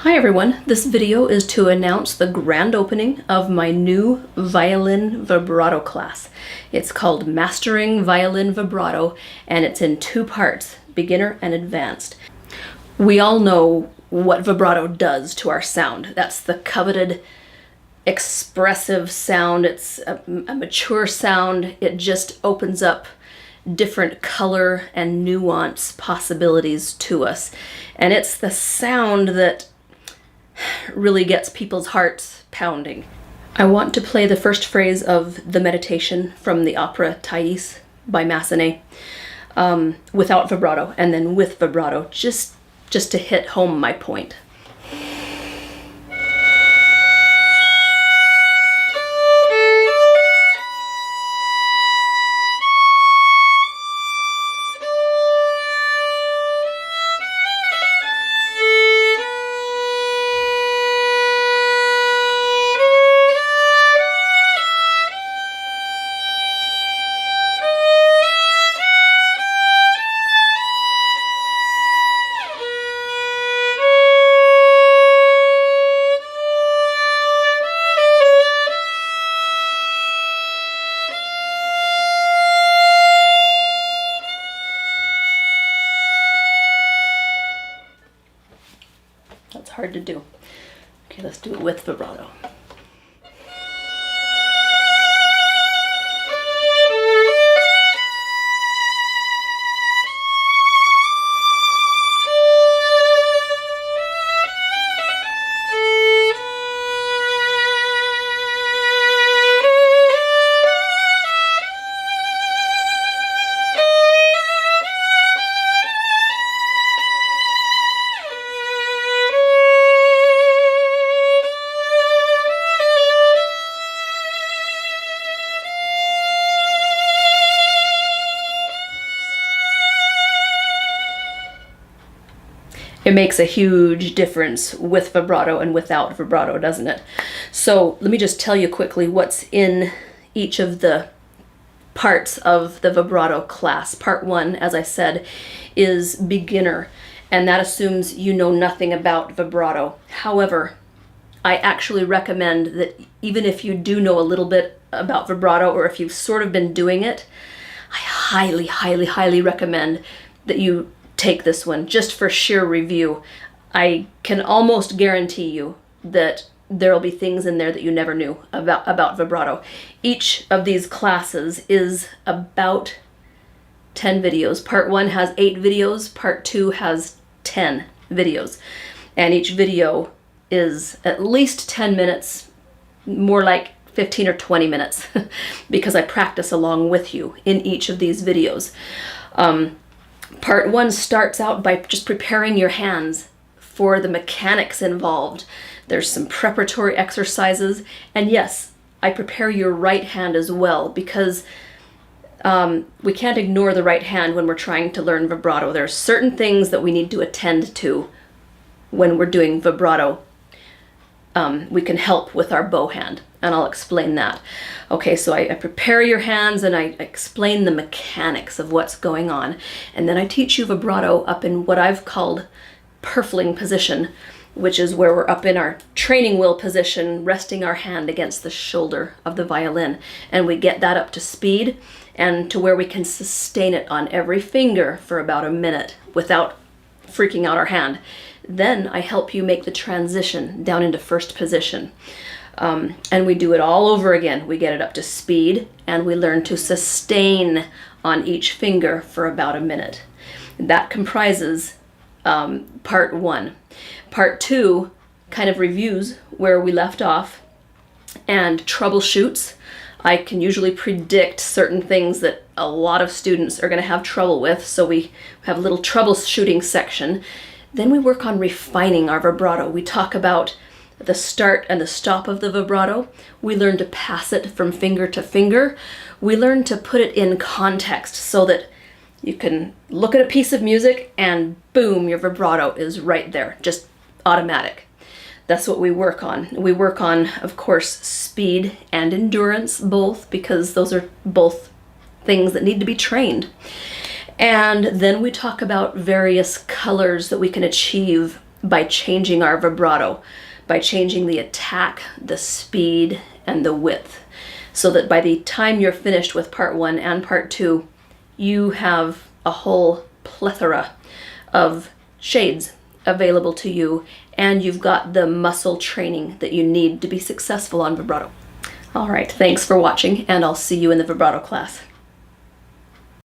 Hi everyone, this video is to announce the grand opening of my new violin vibrato class. It's called Mastering Violin Vibrato and it's in two parts, beginner and advanced. We all know what vibrato does to our sound. That's the coveted expressive sound. It's a mature sound. It just opens up different color and nuance possibilities to us. And it's the sound that really gets people's hearts pounding. I want to play the first phrase of the meditation from the opera Thais by Massenet without vibrato, and then with vibrato, just to hit home my point. That's hard to do. Okay, let's do it with vibrato. It makes a huge difference with vibrato and without vibrato, doesn't it? So let me just tell you quickly what's in each of the parts of the vibrato class. Part one, as I said, is beginner, and that assumes you know nothing about vibrato. However, I actually recommend that even if you do know a little bit about vibrato, or if you've sort of been doing it, I highly, highly, highly recommend that you take this one just for sheer review. I can almost guarantee you that there will be things in there that you never knew about vibrato. Each of these classes is about 10 videos. Part one has 8 videos, part two has 10 videos. And each video is at least 10 minutes, more like 15 or 20 minutes, because I practice along with you in each of these videos. Part one starts out by just preparing your hands for the mechanics involved. There's some preparatory exercises, and yes, I prepare your right hand as well, because we can't ignore the right hand when we're trying to learn vibrato. There are certain things that we need to attend to when we're doing vibrato. We can help with our bow hand, and I'll explain that. Okay, so I prepare your hands and I explain the mechanics of what's going on, and then I teach you vibrato up in what I've called purfling position, which is where we're up in our training wheel position, resting our hand against the shoulder of the violin, and we get that up to speed and to where we can sustain it on every finger for about a minute without freaking out our hand. Then I help you make the transition down into first position. And we do it all over again. We get it up to speed and we learn to sustain on each finger for about a minute. That comprises part one. Part two kind of reviews where we left off and troubleshoots. I can usually predict certain things that a lot of students are going to have trouble with, so we have a little troubleshooting section. Then we work on refining our vibrato. We talk about the start and the stop of the vibrato. We learn to pass it from finger to finger. We learn to put it in context so that you can look at a piece of music and boom, your vibrato is right there, just automatic. That's what we work on. We work on, of course, speed and endurance, both, because those are both things that need to be trained. And then we talk about various colors that we can achieve by changing our vibrato, by changing the attack, the speed, and the width, so that by the time you're finished with part 1 and part 2, you have a whole plethora of shades available to you, and you've got the muscle training that you need to be successful on vibrato. All right, thanks for watching, and I'll see you in the vibrato class.